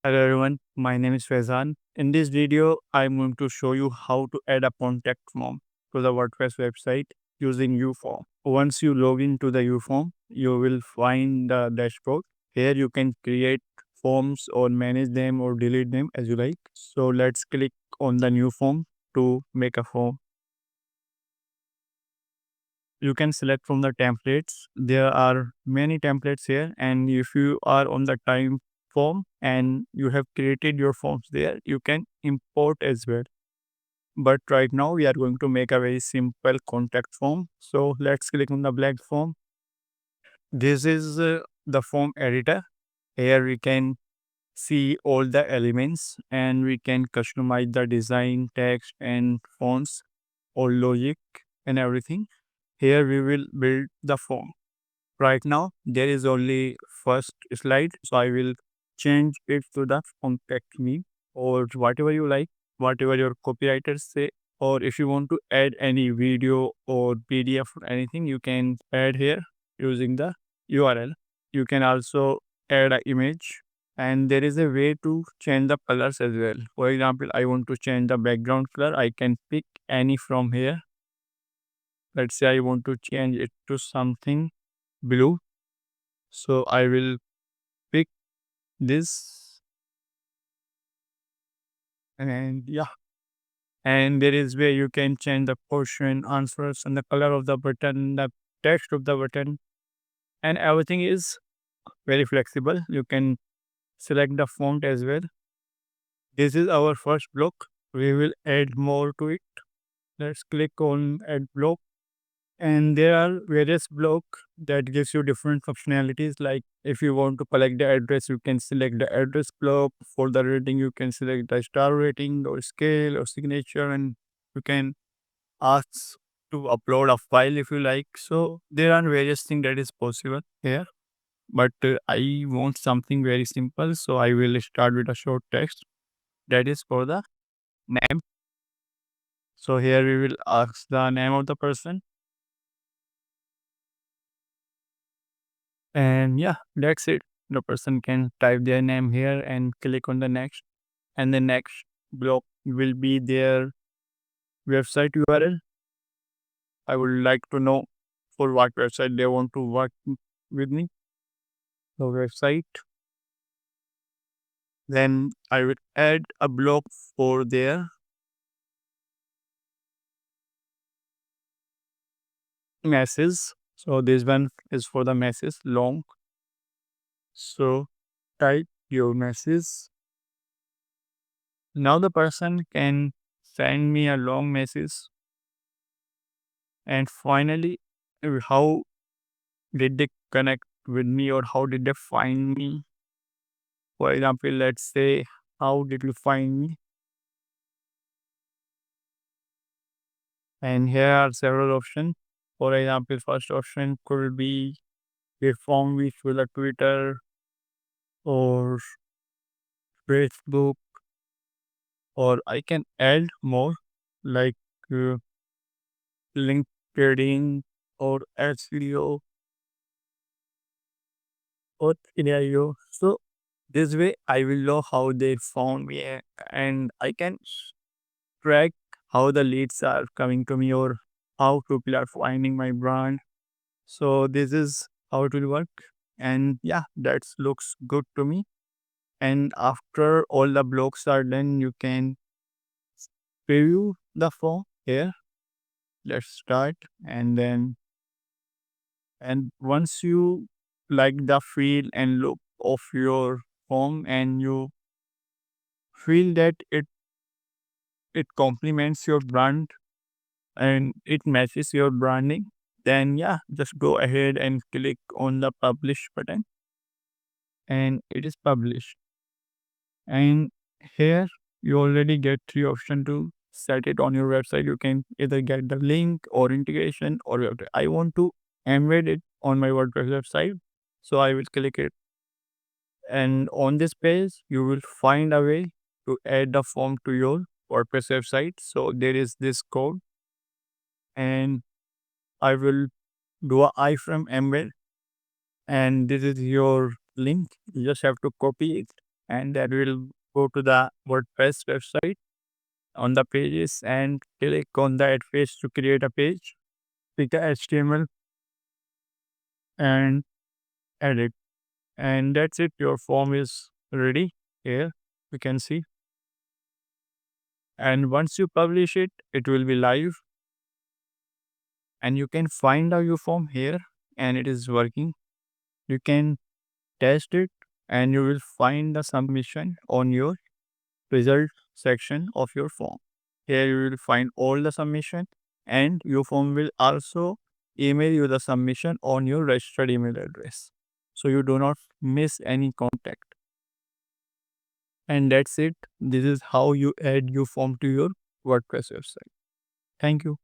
Hello everyone, my name is Faizan. In this video, I'm going to show you how to add a contact form to the WordPress website using YouForm. Once you log into the YouForm, you will find the dashboard. Here you can create forms or manage them or delete them as you like. So let's click on the new form to make a form. You can select from the templates. There are many templates here, and if you are on the time form and you have created your forms there, you can import as well. But right now we are going to make a very simple contact form. So let's click on the blank form. This is the form editor. Here we can see all the elements and we can customize the design, text and fonts or logic and everything. Here we will build the form. Right now, there is only first slide, so I will change it to the contact me or whatever you like, whatever your copywriters say. Or if you want to add any video or PDF or anything, you can add here using the URL. You can also add an image, and there is a way to change the colors as well. For example, I want to change the background color. I can pick any from here. Let's say I want to change it to something blue. So I will pick this, and yeah, and there is where you can change the question, answers, and the color of the button, the text of the button, and everything is very flexible. You can select the font as well. This is our first block. We will add more to it. Let's click on add block. And there are various blocks that gives you different functionalities. Like if you want to collect the address, you can select the address block. For the rating, you can select the star rating or scale or signature, and you can ask to upload a file if you like. So there are various things that is possible here. But I want something very simple, so I will start with a short text that is for the name. So here we will ask the name of the person. And yeah, that's it. The person can type their name here and click on the next. And the next block will be their website URL. I would like to know for what website they want to work with me. The website. Then I will add a block for their message. So this one is for the message long. So type your message. Now the person can send me a long message. And finally, how did they connect with me or how did they find me? For example, let's say, how did you find me? And here are several options. For example, first option could be they found me through the Twitter or Facebook, or I can add more like uh, LinkedIn or SEO or scenario. So this way I will know how they found me and I can track how the leads are coming to me or how people are finding my brand. So this is how it will work. And yeah, that looks good to me. And after all the blocks are done, you can preview the form here. Let's start. And once you like the feel and look of your form and you feel that it complements your brand and it matches your branding, then yeah, just go ahead and click on the publish button and it is published. And here you already get three options to set it on your website. You can either get the link or integration or I want to embed it on my WordPress website. So I will click it. And on this page, you will find a way to add the form to your WordPress website. So there is this code and I will do a iframe embed, and this is your link. You just have to copy it and that will go to the WordPress website on the pages and click on that page to create a page. Pick the HTML and edit. And that's it. Your form is ready. Here we can see. And once you publish it, it will be live. And you can find out your form here and it is working. You can test it and you will find the submission on your result section of your form. Here you will find all the submission and your form will also email you the submission on your registered email address. So you do not miss any contact. And that's it. This is how you add your form to your WordPress website. Thank you.